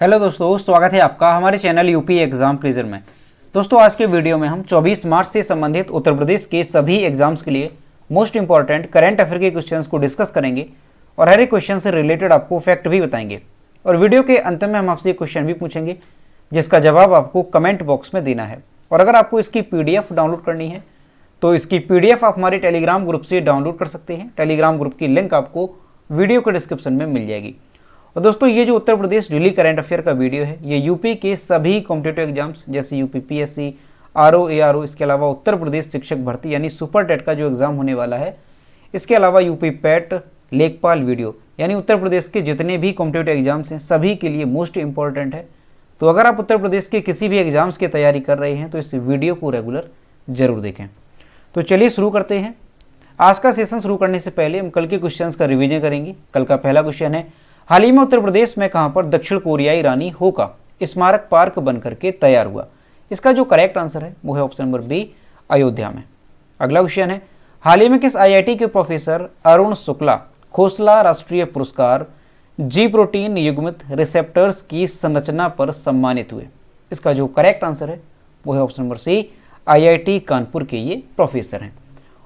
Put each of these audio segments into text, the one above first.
Hello दोस्तों, स्वागत है आपका हमारे चैनल यूपी एग्जाम प्रिजर में। दोस्तों, आज के वीडियो में हम 24 मार्च से संबंधित उत्तर प्रदेश के सभी एग्जाम्स के लिए मोस्ट इंपॉर्टेंट करंट अफेयर के क्वेश्चंस को डिस्कस करेंगे और हर एक क्वेश्चन से रिलेटेड आपको फैक्ट भी बताएंगे। और वीडियो के अंत में हम आपसे एक क्वेश्चन भी पूछेंगे जिसका जवाब आपको कमेंट बॉक्स में देना है। और अगर आपको इसकी PDF डाउनलोड करनी है तो इसकी PDF आप हमारे टेलीग्राम ग्रुप से डाउनलोड कर सकते हैं। टेलीग्राम ग्रुप की लिंक आपको वीडियो के डिस्क्रिप्शन में मिल जाएगी। और दोस्तों, ये जो Uttar Pradesh daily current affair का वीडियो है ये यूपी के सभी कॉम्पिटिटिव एग्जाम्स जैसे यूपी PSC, RO, ARO, इसके अलावा उत्तर प्रदेश शिक्षक भर्ती यानी सुपर टेट का जो एग्जाम होने वाला है, इसके अलावा यूपी पैट, लेखपाल वीडियो यानी उत्तर प्रदेश के जितने भी कॉम्पिटिटिव एग्जाम्स हैं सभी के लिए मोस्ट इंपॉर्टेंट है। तो अगर आप उत्तर प्रदेश के किसी भी एग्जाम्स की तैयारी कर रहे हैं तो इस वीडियो को रेगुलर जरूर देखें। तो चलिए शुरू करते हैं। आज का सेशन शुरू करने से पहले हम कल के क्वेश्चंस का रिवीजन करेंगे। कल का पहला क्वेश्चन है, हाल ही में उत्तर प्रदेश में कहां पर दक्षिण कोरियाई रानी हो का स्मारक पार्क बनकर के तैयार हुआ? इसका जो करेक्ट आंसर है वो है ऑप्शन नंबर बी, अयोध्या में। अगला क्वेश्चन है, हाल ही में किस IIT के प्रोफेसर अरुण शुक्ला खोसला राष्ट्रीय पुरस्कार जी प्रोटीन युग्मित रिसेप्टर्स की संरचना पर सम्मानित हुए? इसका जो करेक्ट आंसर है वो है option number C, IIT Kanpur के ये प्रोफेसर हैं।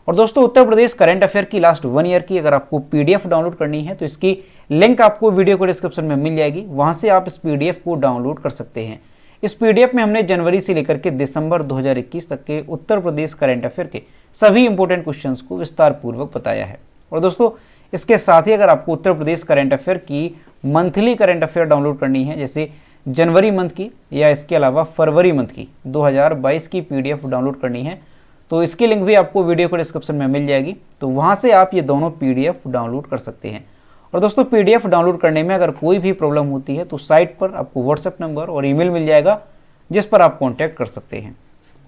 और दोस्तों, उत्तर प्रदेश करंट अफेयर की लास्ट 1 ईयर की अगर आपको PDF डाउनलोड करनी है तो इसकी लिंक आपको वीडियो के डिस्क्रिप्शन में मिल जाएगी। वहां से आप इस PDF को डाउनलोड कर सकते हैं। इस PDF में हमने जनवरी से लेकर के दिसंबर 2021 तक के उत्तर प्रदेश करंट अफेयर के सभी इंपॉर्टेंट क्वेश्चंस को विस्तार पूर्वक बताया है। और दोस्तों, इसके साथ ही अगर आपको उत्तर प्रदेश करंट अफेयर की मंथली करंट अफेयर डाउनलोड करनी है जैसे जनवरी मंथ की या इसके अलावा फरवरी मंथ की 2022 की PDF डाउनलोड करनी है तो इसकी लिंक भी आपको वीडियो के डिस्क्रिप्शन में मिल जाएगी। तो वहां से आप ये दोनों PDF डाउनलोड कर सकते हैं। और दोस्तों, PDF डाउनलोड करने में अगर कोई भी प्रॉब्लम होती है तो साइट पर आपको WhatsApp नंबर और ईमेल मिल जाएगा जिस पर आप कॉन्टैक्ट कर सकते हैं।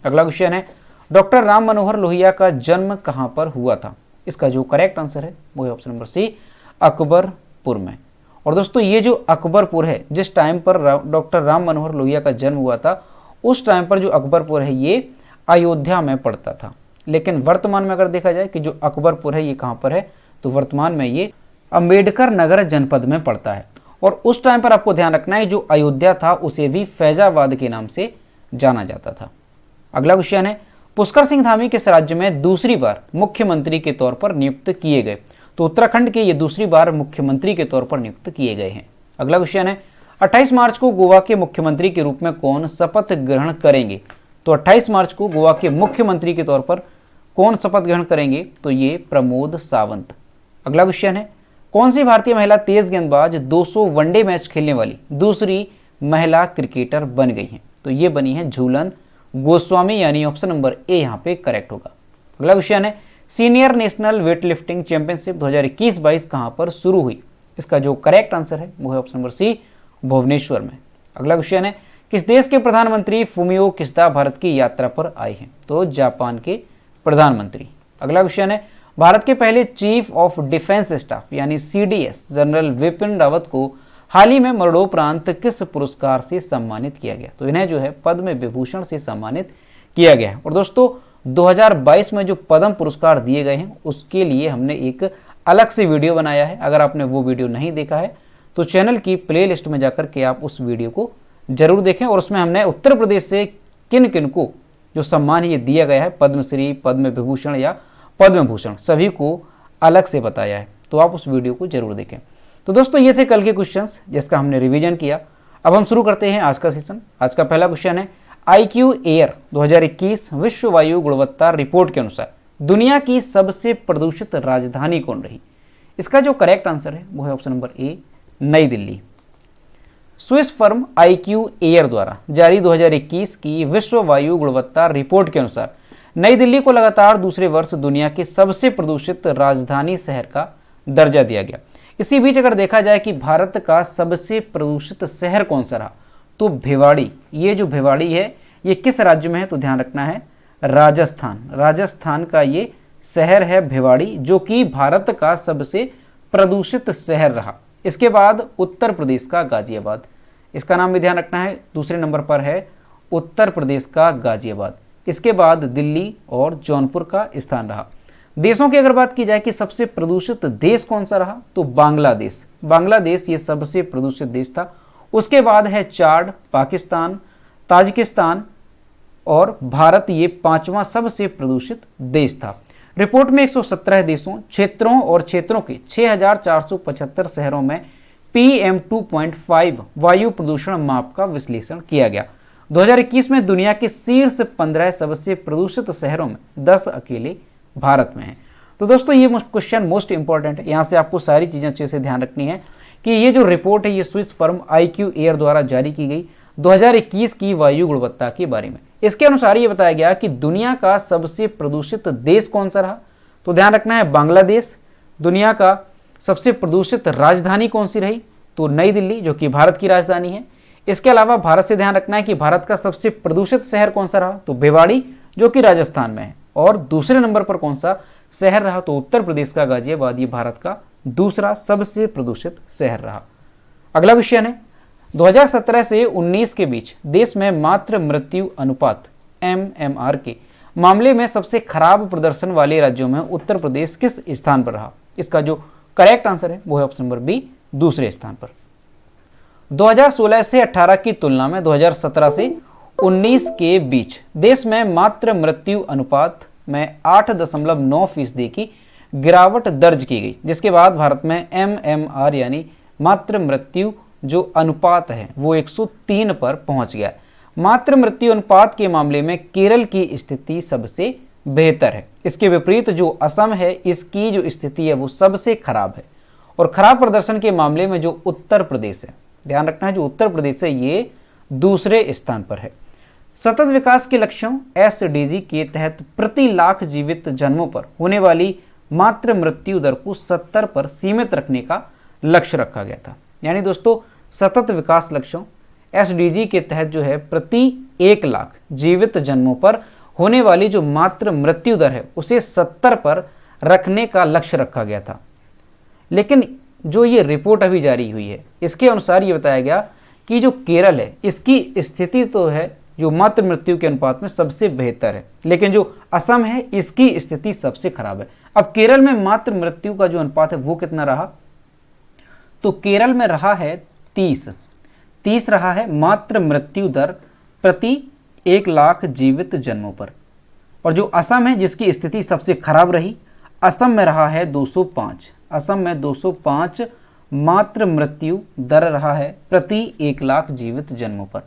अगला क्वेश्चन है, डॉक्टर राम मनोहर लोहिया का जन्म कहां पर हुआ था? इसका जो करेक्ट आंसर है वो है ऑप्शन नंबर सी, अकबरपुर में। और दोस्तों, ये जो अकबरपुर है, जिस टाइम पर डॉक्टर राम मनोहर लोहिया का जन्म हुआ था उस टाइम पर जो अकबरपुर है ये अयोध्या में पड़ता था। लेकिन वर्तमान में अगर देखा जाए कि जो अकबरपुर है ये कहां पर है तो वर्तमान में ये अंबेडकर नगर जनपद में पड़ता है। और उस टाइम पर आपको ध्यान रखना है जो अयोध्या था उसे भी फैजाबाद के नाम से जाना जाता था। अगला क्वेश्चन है, पुष्कर सिंह धामी किस राज्य में दूसरी बार मुख्यमंत्री के तौर पर नियुक्त किए गए? तो उत्तराखंड के ये दूसरी बार मुख्यमंत्री के तौर पर नियुक्त किए गए हैं। अगला क्वेश्चन है, 28 मार्च को गोवा के मुख्यमंत्री के रूप में कौन शपथ ग्रहण करेंगे? तो 28 मार्च को गोवा के मुख्यमंत्री के तौर पर कौन शपथ ग्रहण करेंगे? तो ये प्रमोद सावंत। अगला क्वेश्चन है, कौन सी भारतीय महिला तेज गेंदबाज 200 वनडे मैच खेलने वाली दूसरी महिला क्रिकेटर बन गई हैं? तो ये बनी है झूलन गोस्वामी यानी ऑप्शन नंबर ए यहाँ पे करेक्ट होगा। अगला क्वेश्चन है, senior national weight lifting championship 2021-22 कहां पर शुरू हुई? इसका जो करेक्ट आंसर है वो है ऑप्शन नंबर सी, भुवनेश्वर में। अगला क्वेश्चन है, किस देश के प्रधानमंत्री फुमियो किस्दा भारत की यात्रा पर आए हैं? तो जापान के प्रधानमंत्री। अगला क्वेश्चन है, भारत के पहले चीफ ऑफ डिफेंस स्टाफ यानी CDS जनरल विपिन रावत को हाल ही में मरणोपरांत किस पुरस्कार से सम्मानित किया गया? तो इन्हें जो है पद्म विभूषण से सम्मानित किया गया है। और दोस्तों, 2022 में जो पद्म पुरस्कार दिए गए हैं उसके लिए हमने एक अलग से वीडियो बनाया है। अगर आपने वो वीडियो नहीं देखा है तो चैनल की प्लेलिस्ट में जाकर के आप उस वीडियो को जरूर देखें। और उसमें हमने उत्तर प्रदेश से किन किन को जो सम्मान ये दिया गया है, पद्मश्री, पद्म विभूषण या पद्म भूषण, सभी को अलग से बताया है। तो आप उस वीडियो को जरूर देखें। तो दोस्तों, ये थे कल के क्वेश्चंस जिसका हमने रिवीजन किया। अब हम शुरू करते हैं आज का सेशन। आज का पहला क्वेश्चन है, IQ एयर 2021 विश्व वायु गुणवत्ता रिपोर्ट के अनुसार दुनिया की सबसे प्रदूषित राजधानी कौन रही? इसका जो करेक्ट आंसर है वो है ऑप्शन नंबर ए, नई Delhi. Swiss firm IQ air द्वारा जारी 2021 की विश्व वायु गुणवत्ता रिपोर्ट के अनुसार नई दिल्ली को लगातार दूसरे वर्ष दुनिया की सबसे प्रदूषित राजधानी शहर का दर्जा दिया गया। इसी बीच अगर देखा जाए कि भारत का सबसे प्रदूषित शहर कौन सा रहा तो भिवाड़ी। ये जो भिवाड़ी है ये किस राज्य में है? तो ध्यान रखना है राजस्थान। राजस्थान का ये शहर है भिवाड़ी जो कि भारत का सबसे प्रदूषित शहर रहा। इसके बाद उत्तर प्रदेश का गाजियाबाद, इसका नाम भी ध्यान रखना है, दूसरे नंबर पर है उत्तर प्रदेश का गाजियाबाद। इसके बाद दिल्ली और जौनपुर का स्थान रहा। देशों की अगर बात की जाए कि सबसे प्रदूषित देश कौन सा रहा तो बांग्लादेश। बांग्लादेश ये सबसे प्रदूषित देश था। उसके बाद है चाड, पाकिस्तान, ताजिकिस्तान और भारत, ये पांचवा सबसे प्रदूषित देश था। रिपोर्ट में 117 देशों, क्षेत्रों और क्षेत्रों के 6475 शहरों में PM2.5 वायु प्रदूषण माप का विश्लेषण किया गया। 2021 में दुनिया के शीर्ष 15 सबसे प्रदूषित शहरों में 10 अकेले भारत में हैं। तो दोस्तों ये क्वेश्चन मोस्ट इंपॉर्टेंट है, यहाँ से आपको सारी चीज़ें अच्छे से ध्यान रखनी है कि ये जो रिपोर्ट है ये स्विस फर्म IQ एयर द्वारा जारी की गई 2021 की वायु गुणवत्ता के बारे में। इसके अनुसार ये बताया गया कि दुनिया का सबसे प्रदूषित देश कौन सा रहा, तो ध्यान रखना है बांग्लादेश। दुनिया का सबसे प्रदूषित राजधानी कौन सी रही, तो नई दिल्ली, जो कि भारत की राजधानी है। इसके अलावा भारत से ध्यान रखना है कि भारत का सबसे प्रदूषित शहर कौन सा रहा, तो भिवाड़ी, जो कि राजस्थान में है। और दूसरे नंबर पर कौन सा शहर रहा, तो उत्तर प्रदेश का गाजियाबाद, ये भारत का दूसरा सबसे प्रदूषित शहर रहा। अगला क्वेश्चन है 2017 से 19 के बीच देश में मातृ मृत्यु अनुपात MMR के मामले में सबसे खराब प्रदर्शन वाले राज्यों में उत्तर प्रदेश किस स्थान पर रहा। इसका जो करेक्ट आंसर है वो है ऑप्शन नंबर बी, दूसरे स्थान पर। 2016 से 18 की तुलना में 2017 से 19 के बीच देश में मातृ मृत्यु अनुपात में 8.9% की गिरावट दर्ज की गई, जिसके बाद भारत में MMR यानी मातृ मृत्यु जो अनुपात है वो 103 पर पहुंच गया। मातृ मृत्यु अनुपात के मामले में केरल की स्थिति सबसे बेहतर है। इसके विपरीत जो असम है, इसकी जो स्थिति है वो सबसे खराब है। और खराब प्रदर्शन के मामले में जो उत्तर प्रदेश है, ध्यान रखना है, जो उत्तर प्रदेश है ये दूसरे स्थान पर है। सतत विकास के लक्ष्यों SDG के तहत प्रति लाख जीवित जन्मों पर होने वाली मातृ मृत्यु दर को 70 पर सीमित रखने का लक्ष्य रखा गया था। यानी दोस्तों सतत विकास लक्ष्यों SDG के तहत जो है प्रति 1 लाख जीवित जन्मों पर होने वाली जो मातृ मृत्यु दर है उसे 70 पर रखने का लक्ष्य रखा गया था। लेकिन जो ये रिपोर्ट अभी जारी हुई है इसके अनुसार ये बताया गया कि जो केरल है इसकी स्थिति तो है जो मातृ मृत्यु के अनुपात में सबसे बेहतर है, लेकिन जो असम है इसकी स्थिति सबसे खराब है। अब केरल में मातृ मृत्यु का जो अनुपात है वो कितना रहा, तो केरल में रहा है 30 रहा है मातृ मृत्यु दर प्रति 1 लाख जीवित जन्मों पर। और जो असम है जिसकी स्थिति सबसे खराब रही, असम में रहा है 205। असम में 205 मातृ मृत्यु दर रहा है प्रति 1 लाख जीवित जन्मों पर।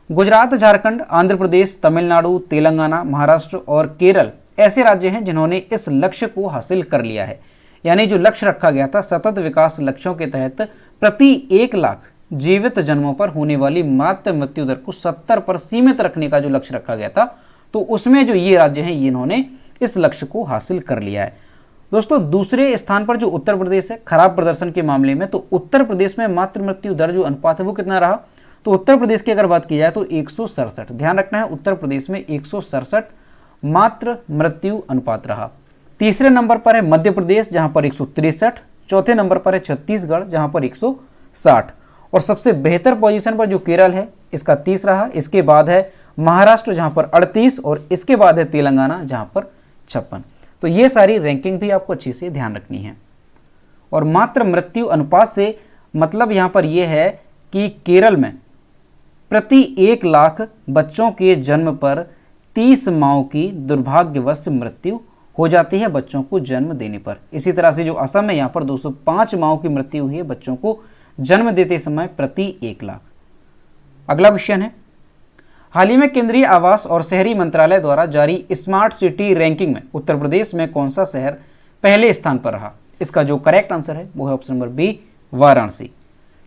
गुजरात, झारखंड, आंध्र प्रदेश, तमिलनाडु, तेलंगाना, महाराष्ट्र और केरल ऐसे राज्य हैं जिन्होंने इस लक्ष्य को हासिल कर लिया है। यानी जो लक्ष्य रखा गया था सतत विकास लक्ष्यों के तहत प्रति 1 लाख जीवित जन्मों पर होने वाली मातृ मृत्यु दर को 70 पर सीमित रखने का जो लक्ष्य रखा गया था, तो उसमें जो ये राज्य हैं इन्होंने इस लक्ष्य को हासिल कर लिया है। दोस्तों दूसरे स्थान पर जो उत्तर प्रदेश है खराब प्रदर्शन के मामले में, तो उत्तर प्रदेश में मातृ मृत्यु दर जो अनुपात है वो कितना रहा, तो उत्तर प्रदेश की अगर बात की जाए तो 167। ध्यान रखना है उत्तर प्रदेश में 167 मातृ मृत्यु अनुपात रहा। तीसरे नंबर पर है मध्य प्रदेश जहां पर 163, चौथे नंबर पर है छत्तीसगढ़ जहां पर 160 और सबसे बेहतर पोजीशन पर जो केरल है इसका 30 रहा। इसके बाद है महाराष्ट्र जहां पर 38 और इसके बाद है तेलंगाना जहां पर 56। तो ये सारी रैंकिंग भी आपको अच्छी से ध्यान रखनी है। और मातृ मृत्यु अनुपात से मतलब यहां पर यह है कि केरल में प्रति 1 लाख बच्चों के जन्म पर 30 माओं की दुर्भाग्यवश मृत्यु हो जाती है बच्चों को जन्म देने पर। इसी तरह से जो असम है यहाँ पर 205 माओं की मृत्यु हुई है बच्चों को जन्म देते समय प्रति 1 लाख। अगला क्वेश्चन है, हाल ही में केंद्रीय आवास और शहरी मंत्रालय द्वारा जारी स्मार्ट सिटी रैंकिंग में उत्तर प्रदेश में कौन सा शहर पहले स्थान पर रहा। इसका जो करेक्ट आंसर है वो है ऑप्शन नंबर बी, वाराणसी।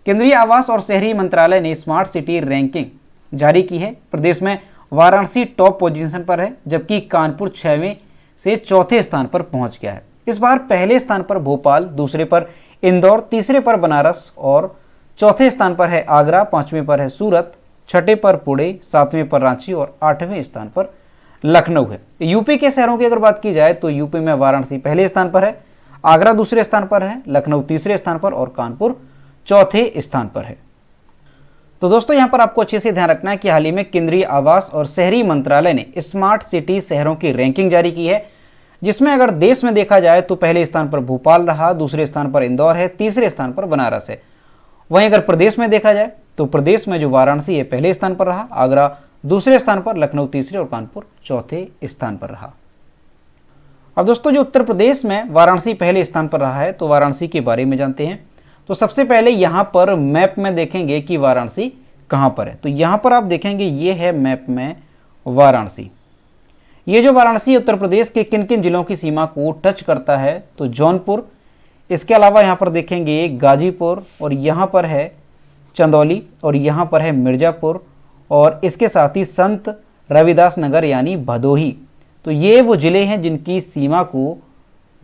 केंद्रीय आवास और शहरी मंत्रालय ने स्मार्ट सिटी रैंकिंग जारी की है। प्रदेश में वाराणसी टॉप पोजीशन पर है जबकि कानपुर 6वें से चौथे स्थान पर पहुंच गया है। इस बार पहले स्थान पर भोपाल, दूसरे पर इंदौर, तीसरे पर बनारस और चौथे स्थान पर है आगरा, पांचवें पर है सूरत, छठे पर पुणे, सातवें पर रांची और 8वें स्थान पर लखनऊ है। यूपी के शहरों की अगर बात की जाए तो यूपी में वाराणसी पहले स्थान पर है, आगरा दूसरे स्थान पर है, लखनऊ तीसरे स्थान पर और कानपुर चौथे स्थान पर है। तो दोस्तों यहां पर आपको अच्छे से ध्यान रखना है कि हाल ही में केंद्रीय आवास और शहरी मंत्रालय ने स्मार्ट सिटी शहरों की रैंकिंग जारी की है, जिसमें अगर देश में देखा जाए तो पहले स्थान पर भोपाल रहा, दूसरे स्थान पर इंदौर है, तीसरे स्थान पर बनारस है वहीं अगर प्रदेश में देखा जाए तो प्रदेश में जो वाराणसी है पहले स्थान पर रहा, आगरा दूसरे स्थान पर, लखनऊ तीसरे और कानपुर चौथे स्थान पर रहा। अब दोस्तों जो उत्तर प्रदेश में वाराणसी पहले स्थान पर रहा है तो वाराणसी के बारे में जानते हैं। तो सबसे पहले यहाँ पर मैप में देखेंगे कि वाराणसी कहाँ पर है। तो यहाँ पर आप देखेंगे ये है मैप में वाराणसी। ये जो वाराणसी उत्तर प्रदेश के किन किन जिलों की सीमा को टच करता है तो जौनपुर, इसके अलावा यहाँ पर देखेंगे गाजीपुर, और यहाँ पर है चंदौली, और यहाँ पर है मिर्ज़ापुर, और इसके साथ ही संत रविदास नगर यानी भदोही। तो ये वो ज़िले हैं जिनकी सीमा को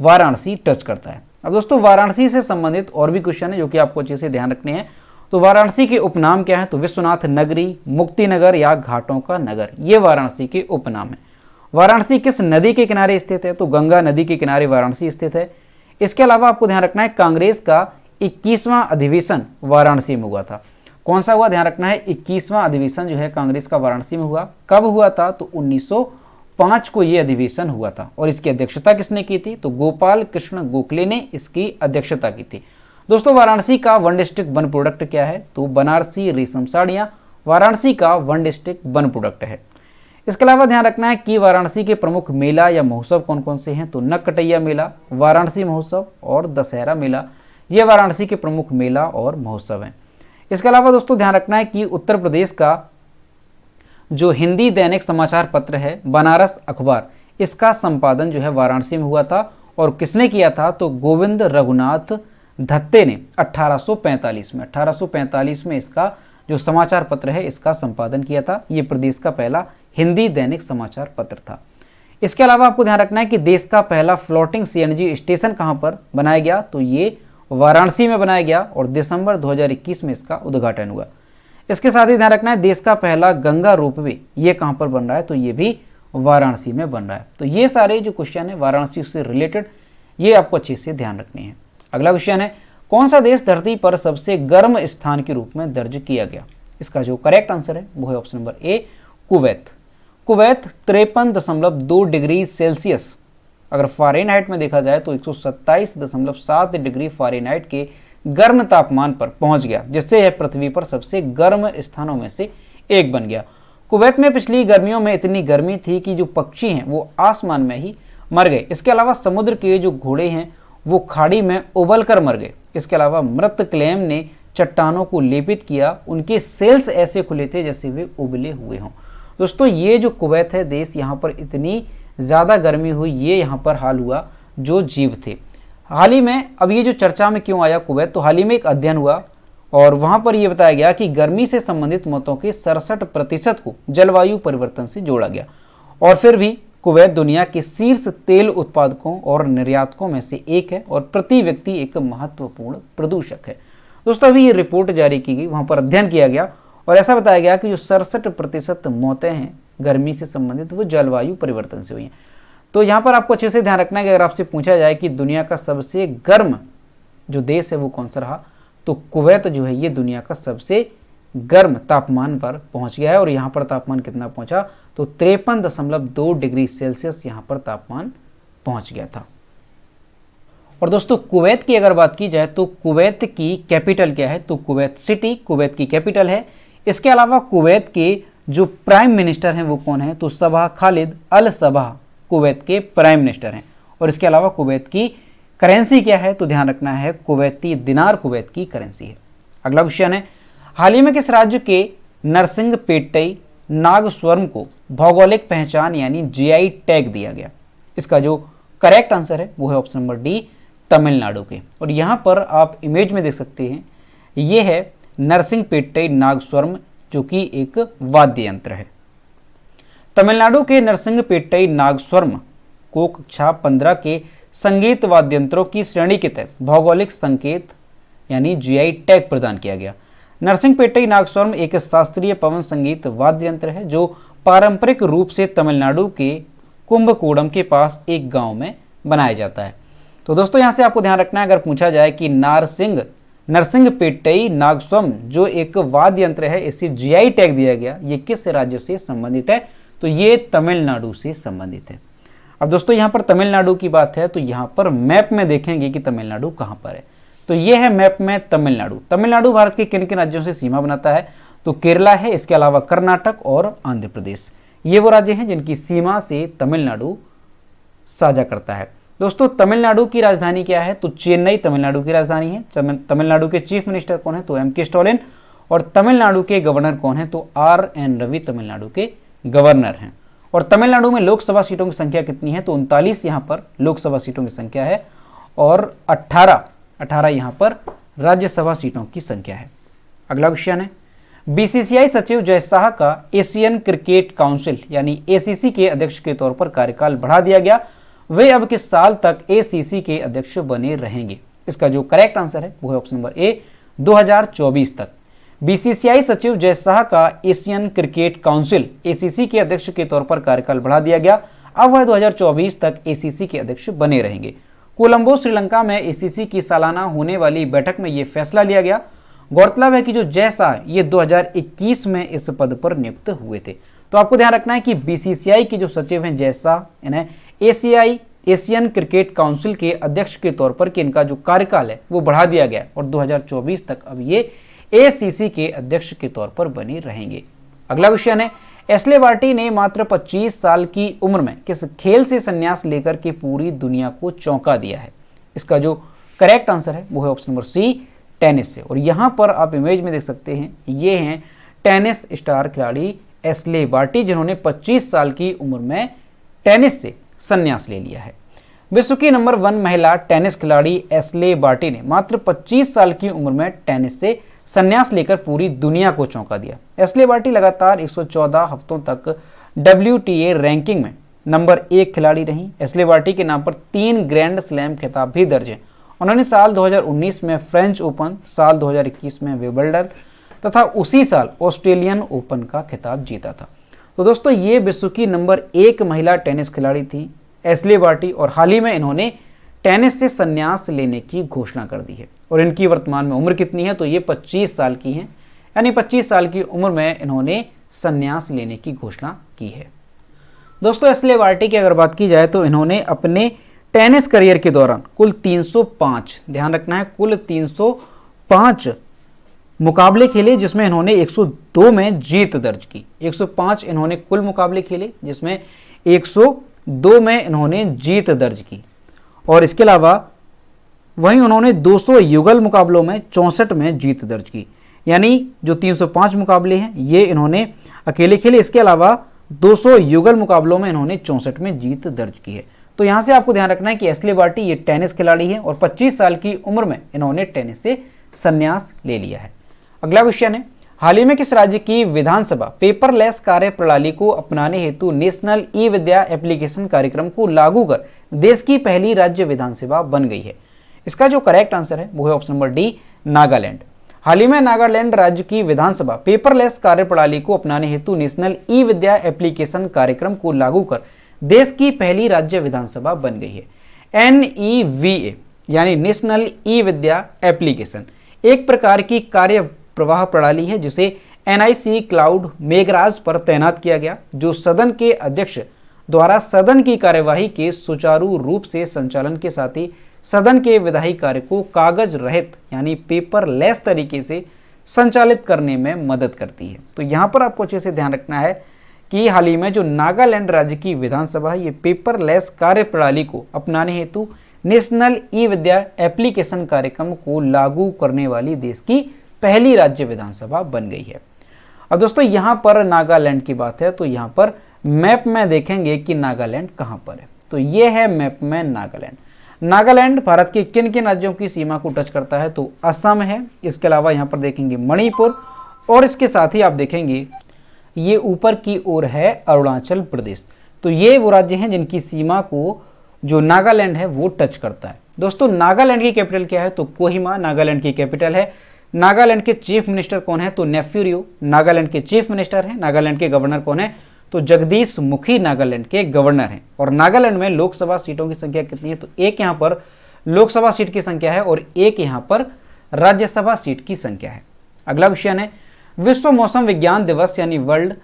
वाराणसी टच करता है। अब दोस्तों वाराणसी से संबंधित और भी क्वेश्चन है जो कि आपको अच्छे से ध्यान रखने हैं। तो वाराणसी के उपनाम क्या है तो विश्वनाथ नगरी, मुक्ति नगर या घाटों का नगर, ये वाराणसी के उपनाम है। वाराणसी किस नदी के किनारे स्थित है तो गंगा नदी के किनारे वाराणसी स्थित है। इसके अलावा आपको ध्यान रखना है कांग्रेस का 21वां अधिवेशन वाराणसी में हुआ था। कौन सा हुआ, ध्यान रखना है 21वां अधिवेशन जो है कांग्रेस का वाराणसी में हुआ। कब हुआ था तो 1905 को ये अधिवेशन हुआ था, और इसकी अध्यक्षता किसने की थी तो गोपाल कृष्ण गोखले ने इसकी अध्यक्षता की थी। दोस्तों वाराणसी का वन डिस्ट्रिक्ट वन प्रोडक्ट क्या है तो बनारसी रेशम साड़ियाँ वाराणसी का वन डिस्ट्रिक्ट वन प्रोडक्ट है। इसके अलावा ध्यान रखना है कि वाराणसी के प्रमुख मेला या महोत्सव कौन कौन से हैं तो नक्कटैया मेला, वाराणसी महोत्सव और दशहरा मेला, ये वाराणसी के प्रमुख मेला और महोत्सव हैं। इसके अलावा दोस्तों ध्यान रखना है कि उत्तर प्रदेश का जो हिंदी दैनिक समाचार पत्र है बनारस अखबार, इसका संपादन जो है वाराणसी में हुआ था, और किसने किया था तो गोविंद रघुनाथ धत्ते ने 1845 में इसका जो समाचार पत्र है इसका संपादन किया था। ये प्रदेश का पहला हिंदी दैनिक समाचार पत्र था। इसके अलावा आपको ध्यान रखना है कि देश का पहला फ्लोटिंग सीएनजी स्टेशन कहां पर बनाया गया तो ये वाराणसी में बनाया गया, और दिसंबर 2021 में इसका उद्घाटन हुआ। इसके साथ ही ध्यान रखना है देश का पहला गंगा रोपवे ये कहां पर बन रहा है तो ये भी वाराणसी में बन रहा है। तो ये सारे जो क्वेश्चन है वाराणसी से रिलेटेड ये आपको अच्छे से ध्यान रखने हैं। अगला क्वेश्चन है कौन सा देश धरती पर सबसे गर्म स्थान के रूप में दर्ज किया गया। इसका जो करेक्ट आंसर है वो है option number A Kuwait. Kuwait 53.2 degree Celsius अगर फ़ारेनहाइट में देखा जाए तो 127.7 डिग्री फ़ारेनहाइट के गर्म तापमान पर पहुंच गया, जिससे यह पृथ्वी पर सबसे गर्म स्थानों में से एक बन गया। कुवैत में पिछली गर्मियों में इतनी गर्मी थी कि जो पक्षी हैं वो आसमान में ही मर गए। इसके अलावा समुद्र के जो घोड़े हैं वो खाड़ी में उबल कर मर गए। इसके अलावा मृत क्लेम ने चट्टानों को लेपित किया, उनके सेल्स ऐसे खुले थे जैसे वे उबले हुए हों। दोस्तों ये जो कुवैत है देश, यहाँ पर इतनी ज़्यादा गर्मी हुई, ये यहाँ पर हाल हुआ जो जीव थे। हाल ही में, अब ये जो चर्चा में क्यों आया कुवैत, तो हाल ही में एक अध्ययन हुआ और वहाँ पर यह बताया गया कि गर्मी से संबंधित मौतों के 67% को जलवायु परिवर्तन से जोड़ा गया। और फिर भी कुवैत दुनिया के शीर्ष तेल उत्पादकों और निर्यातकों में से एक है और प्रति व्यक्ति एक महत्वपूर्ण प्रदूषक है। दोस्तों अभी ये रिपोर्ट जारी की गई, वहाँ पर अध्ययन किया गया और ऐसा बताया गया कि जो 67% मौतें हैं गर्मी से संबंधित वो जलवायु परिवर्तन से हुई हैं। तो यहाँ पर आपको अच्छे से ध्यान रखना है कि अगर आपसे पूछा जाए कि दुनिया का सबसे गर्म जो देश है वो कौन सा रहा, तो कुवैत जो है ये दुनिया का सबसे गर्म तापमान पर पहुंच गया है। और यहाँ पर तापमान कितना पहुंचा तो 53.2 डिग्री सेल्सियस यहाँ पर तापमान पहुंच गया था। और दोस्तों कुवैत की अगर बात की जाए तो कुवैत की कैपिटल क्या है, तो कुवैत सिटी कुवैत की कैपिटल है। इसके अलावा कुवैत के जो प्राइम मिनिस्टर हैं वो कौन है, तो सबा खालिद अल सबा कुवैत के प्राइम मिनिस्टर हैं। और इसके अलावा कुवैत की करेंसी क्या है, तो ध्यान रखना है कुवैती दिनार कुवैत की करेंसी है। अगला क्वेश्चन है हाल ही में किस राज्य के नरसिंहपेट्टई नागस्वरम को भौगोलिक पहचान यानी जीआई टैग दिया गया। इसका जो करेक्ट आंसर है वो है ऑप्शन नंबर डी तमिलनाडु के। और यहाँ पर आप इमेज में देख सकते हैं ये है नरसिंहपेट्टई नागस्वरम जो कि एक वाद्य यंत्र है। तमिलनाडु के नरसिंहपेट्टई नागस्वरम को कक्षा 15 के संगीत वाद्य यंत्रों की श्रेणी के तहत भौगोलिक संकेत यानी जीआई टैग प्रदान किया गया। नरसिंहपेट्टई नागस्वरम एक शास्त्रीय पवन संगीत वाद्य यंत्र है जो पारंपरिक रूप से तमिलनाडु के कुंभकोणम के पास एक गांव में बनाया जाता है। तो दोस्तों यहाँ से आपको ध्यान रखना है अगर पूछा जाए कि नरसिंहपेट्टई नागस्वरम जो एक वाद्य यंत्र है इसे जीआई टैग दिया गया, ये किस राज्य से संबंधित है, तो ये तमिलनाडु से संबंधित है। अब दोस्तों यहाँ पर तमिलनाडु की बात है तो यहाँ पर मैप में देखेंगे कि तमिलनाडु कहाँ पर है। तो ये है मैप में तमिलनाडु। तमिलनाडु भारत के किन किन राज्यों से सीमा बनाता है? तो केरला है, इसके अलावा कर्नाटक और आंध्र प्रदेश, ये वो राज्य हैं जिनकी सीमा से तमिलनाडु साझा करता है। दोस्तों तमिलनाडु की राजधानी क्या है? तो चेन्नई तमिलनाडु की राजधानी है। तमिलनाडु के चीफ मिनिस्टर कौन है? तो एम के स्टालिन। और तमिलनाडु के गवर्नर कौन है? तो आर एन रवि तमिलनाडु के गवर्नर हैं। और तमिलनाडु में लोकसभा सीटों की संख्या कितनी है? तो 39 यहाँ पर लोकसभा सीटों की संख्या है और 18 यहाँ पर राज्यसभा सीटों की संख्या है। अगला क्वेश्चन है, बीसीसीआई सचिव जय शाह का एशियन क्रिकेट काउंसिल यानी एसीसी के अध्यक्ष के तौर पर कार्यकाल बढ़ा दिया गया। वे अब किस साल तक एसीसी के अध्यक्ष बने रहेंगे? इसका जो करेक्ट आंसर है वो है ऑप्शन नंबर ए, 2024 तक। बीसीसीआई सचिव जय शाह का एशियन क्रिकेट काउंसिल एसीसी के अध्यक्ष के तौर पर कार्यकाल बढ़ा दिया गया। अब वह 2024 तक एसीसी के अध्यक्ष बने रहेंगे। कोलंबो श्रीलंका में एसीसी की सालाना होने वाली बैठक में यह फैसला लिया गया। गौरतलब है कि जो जय शाह ये 2021 में इस पद पर नियुक्त हुए थे। तो आपको ध्यान रखना है कि बीसीसीआई के जो सचिव हैं जय शाह, इन्हें एशियन क्रिकेट काउंसिल के अध्यक्ष के तौर पर कि इनका जो कार्यकाल है वो बढ़ा दिया गया और 2024 तक अब ये एसीसी के अध्यक्ष के तौर पर बने रहेंगे। अगला क्वेश्चन है, एशले बार्टी ने मात्र 25 साल की उम्र में किस खेल से संन्यास लेकर के पूरी दुनिया को चौंका दिया है? इसका जो करेक्ट आंसर है वो है ऑप्शन नंबर सी, टेनिस से। और यहाँ पर आप इमेज में देख सकते हैं, ये हैं टेनिस स्टार खिलाड़ी एशले बार्टी जिन्होंने 25 साल की उम्र में टेनिस से संन्यास ले लिया है। विश्व की नंबर 1 महिला टेनिस खिलाड़ी एशले बार्टी ने मात्र 25 साल की उम्र में टेनिस से संन्यास लेकर पूरी दुनिया को चौंका दिया। एशले बार्टी लगातार 114 हफ्तों तक WTA रैंकिंग में नंबर 1 खिलाड़ी रही। एशले बार्टी के नाम पर 3 ग्रैंड स्लैम खिताब भी दर्ज हैं। उन्होंने साल 2019 में फ्रेंच ओपन, साल 2021 में विंबलडन तथा उसी साल ऑस्ट्रेलियन ओपन का खिताब जीता था। तो दोस्तों ये विश्व की नंबर 1 महिला टेनिस खिलाड़ी थी एशले बार्टी और हाल ही में इन्होंने टेनिस से संन्यास लेने की घोषणा कर दी है। और इनकी वर्तमान में उम्र कितनी है? तो ये 25 साल की हैं, यानी 25 साल की उम्र में इन्होंने संन्यास लेने की घोषणा की है। दोस्तों एशले बार्टी की अगर बात की जाए तो इन्होंने अपने टेनिस करियर के दौरान कुल 305, ध्यान रखना है, कुल 305 मुकाबले खेले जिसमें इन्होंने 102 में जीत दर्ज की। 105 इन्होंने कुल मुकाबले खेले जिसमें 102 में इन्होंने जीत दर्ज की। और इसके अलावा वहीं उन्होंने 200 युगल मुकाबलों में 64 में जीत दर्ज की। यानी जो 305 मुकाबले हैं ये इन्होंने अकेले खेले, इसके अलावा 200 युगल मुकाबलों में इन्होंने 64 में जीत दर्ज की है। तो यहाँ से आपको ध्यान रखना है कि एशले बार्टी ये टेनिस खिलाड़ी है और 25 साल की उम्र में इन्होंने टेनिस से संन्यास ले लिया है। अगला क्वेश्चन है, हाल ही में किस राज्य की विधानसभा पेपरलेस कार्य प्रणाली को अपनाने हेतु नेशनल ई विद्या एप्लीकेशन कार्यक्रम को लागू कर देश की पहली राज्य विधानसभा बन गई है? इसका जो करेक्ट आंसर है वो है ऑप्शन नंबर डी, नागालैंड। हाल ही में नागालैंड राज्य की विधानसभा पेपरलेस कार्य प्रणाली को अपनाने हेतु नेशनल ई विद्या एप्लीकेशन कार्यक्रम को लागू कर देश की पहली राज्य विधानसभा बन गई है। NEVA यानी नेशनल ई विद्या एप्लीकेशन एक प्रकार की कार्य प्रवाह प्रणाली है जिसे NIC क्लाउड मेघराज पर तैनात किया गया, जो सदन के अध्यक्ष द्वारा सदन की कार्यवाही के सुचारू रूप से संचालन के साथ ही सदन के विधायी कार्य को कागज रहित यानी पेपरलेस तरीके से संचालित करने में मदद करती है। तो यहाँ पर आपको अच्छे से ध्यान रखना है कि हाल ही में जो नागालैंड राज्य की विधानसभा है ये पेपरलेस कार्य प्रणाली को अपनाने हेतु नेशनल ई विद्या एप्लीकेशन कार्यक्रम को लागू करने वाली देश की पहली राज्य विधानसभा बन गई है। अब दोस्तों यहाँ पर नागालैंड की बात है तो यहाँ पर मैप में देखेंगे कि नागालैंड कहाँ पर है। तो ये है मैप में नागालैंड। नागालैंड भारत के किन किन राज्यों की सीमा को टच करता है? तो असम है, इसके अलावा यहाँ पर देखेंगे मणिपुर और इसके साथ ही आप देखेंगे ये ऊपर की ओर है अरुणाचल प्रदेश। तो ये वो राज्य हैं जिनकी सीमा को जो नागालैंड है वो टच करता है। दोस्तों नागालैंड की कैपिटल क्या है? तो कोहिमा नागालैंड की कैपिटल है। नागालैंड के चीफ मिनिस्टर कौन है? तो नेफ्यू रियो नागालैंड के चीफ मिनिस्टर हैं। नागालैंड के गवर्नर कौन है? तो जगदीश मुखी नागालैंड के गवर्नर हैं। और नागालैंड में लोकसभा सीटों की संख्या कितनी है? तो एक यहाँ पर लोकसभा सीट की संख्या है और एक यहाँ पर राज्यसभा सीट की संख्या है। अगला क्वेश्चन है, विश्व मौसम विज्ञान दिवस यानी वर्ल्ड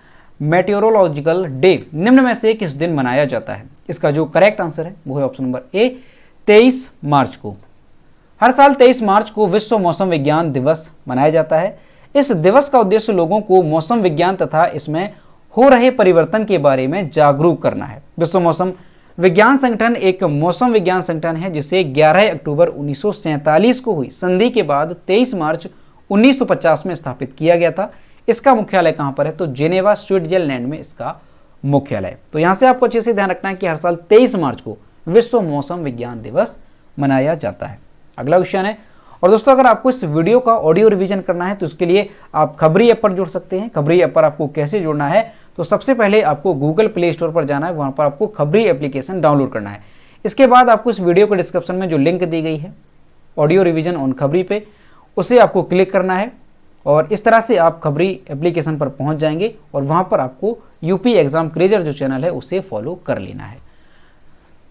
मेटेरोलॉजिकल डे निम्न में से किस दिन मनाया जाता है? इसका जो करेक्ट आंसर है वो है ऑप्शन नंबर ए, 23 मार्च को। हर साल 23 मार्च को विश्व मौसम विज्ञान दिवस मनाया जाता है। इस दिवस का उद्देश्य लोगों को मौसम विज्ञान तथा इसमें हो रहे परिवर्तन के बारे में जागरूक करना है। विश्व मौसम विज्ञान संगठन एक मौसम विज्ञान संगठन है जिसे 11 अक्टूबर 1947 को हुई संधि के बाद 23 मार्च 1950 में स्थापित किया गया था। इसका मुख्यालय कहां पर है? तो जेनेवा, स्विट्जरलैंड में इसका मुख्यालय। तो यहां से आपको अच्छे से ध्यान रखना है कि हर साल 23 मार्च को विश्व मौसम विज्ञान दिवस मनाया जाता है। अगला क्वेश्चन है, और दोस्तों अगर आपको इस वीडियो का ऑडियो रिवीजन करना है तो इसके लिए आप खबरी ऐप पर जुड़ सकते हैं। खबरी ऐप पर आपको कैसे जुड़ना है? तो सबसे पहले आपको गूगल प्ले स्टोर पर जाना है, वहां पर आपको खबरी एप्लीकेशन डाउनलोड करना है। इसके बाद आपको इस वीडियो के डिस्क्रिप्शन में जो लिंक दी गई है ऑडियो रिवीजन ऑन खबरी पे, उसे आपको क्लिक करना है और इस तरह से आप खबरी एप्लीकेशन पर पहुंच जाएंगे और वहां पर आपको यूपी एग्जाम क्रेजर जो चैनल है उसे फॉलो कर लेना है।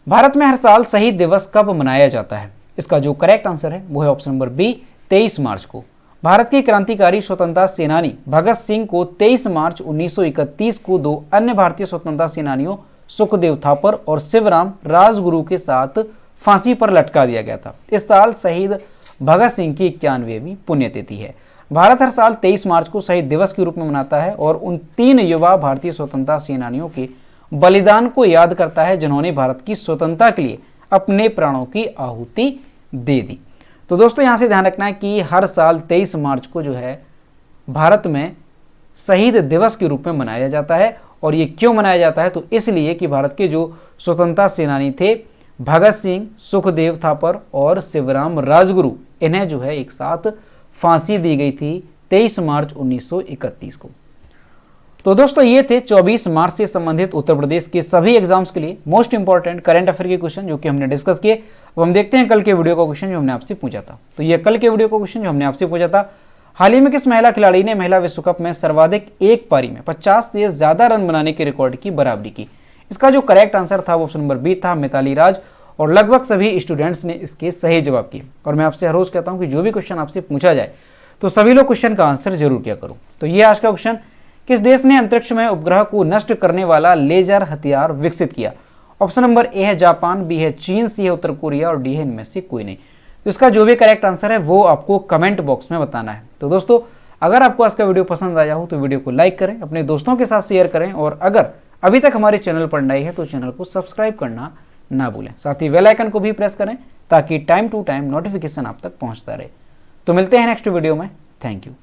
भारत में हर साल शहीद दिवस कब मनाया जाता है? इसका जो करेक्ट आंसर है वो है ऑप्शन नंबर बी, 23 मार्च को। भारत के क्रांतिकारी स्वतंत्रता सेनानी भगत सिंह को 23 मार्च 1931 को दो अन्य भारतीय स्वतंत्रता सेनानियों सुखदेव थापर और शिवराम राजगुरु के साथ फांसी पर लटका दिया गया था। इस साल शहीद भगत सिंह की 91वीं पुण्यतिथि है। भारत हर साल 23 मार्च को शहीद दिवस के रूप में मनाता है और उन 3 युवा भारतीय स्वतंत्रता सेनानियों के बलिदान को याद करता है जिन्होंने भारत की स्वतंत्रता के लिए अपने प्राणों की आहुति दे दी। तो दोस्तों यहां से ध्यान रखना है कि हर साल 23 मार्च को जो है भारत में शहीद दिवस के रूप में मनाया जाता है। और ये क्यों मनाया जाता है? तो इसलिए कि भारत के जो स्वतंत्रता सेनानी थे भगत सिंह, सुखदेव थापर और शिवराम राजगुरु, इन्हें जो है एक साथ फांसी दी गई थी 23 मार्च 1931 को। तो दोस्तों ये थे 24 मार्च से संबंधित उत्तर प्रदेश के सभी एग्जाम्स के लिए मोस्ट इंपॉर्टेंट करंट अफेयर के क्वेश्चन जो कि हमने डिस्कस किए। अब हम देखते हैं कल के वीडियो का क्वेश्चन जो हमने आपसे पूछा था। तो ये कल के वीडियो का क्वेश्चन जो हमने आपसे पूछा था, हाल ही में किस महिला खिलाड़ी ने महिला विश्व कप में सर्वाधिक एक पारी में 50 से ज्यादा रन बनाने के रिकॉर्ड की बराबरी की? इसका जो करेक्ट आंसर था वो ऑप्शन नंबर बी था, मिताली राज। और लगभग सभी स्टूडेंट्स ने इसके सही जवाब किए। और मैं आपसे हर रोज कहता हूं कि जो भी क्वेश्चन आपसे पूछा जाए तो सभी लोग क्वेश्चन का आंसर जरूर किया करो। तो ये आज का क्वेश्चन, किस देश ने अंतरिक्ष में उपग्रह को नष्ट करने वाला लेजर हथियार विकसित किया? ऑप्शन नंबर ए है जापान, बी है चीन, सी है उत्तर कोरिया और डी है इनमें से कोई नहीं। तो इसका जो भी करेक्ट आंसर है वो आपको कमेंट बॉक्स में बताना है। तो दोस्तों अगर आपको आज का वीडियो पसंद आया हो तो वीडियो को लाइक करें, अपने दोस्तों के साथ शेयर करें और अगर अभी तक हमारे चैनल पर नए हैं तो चैनल को सब्सक्राइब करना ना भूलें। साथ ही बेल आइकन को भी प्रेस करें ताकि टाइम टू टाइम नोटिफिकेशन आप तक पहुंचता रहे। तो मिलते हैं नेक्स्ट वीडियो में। Thank you.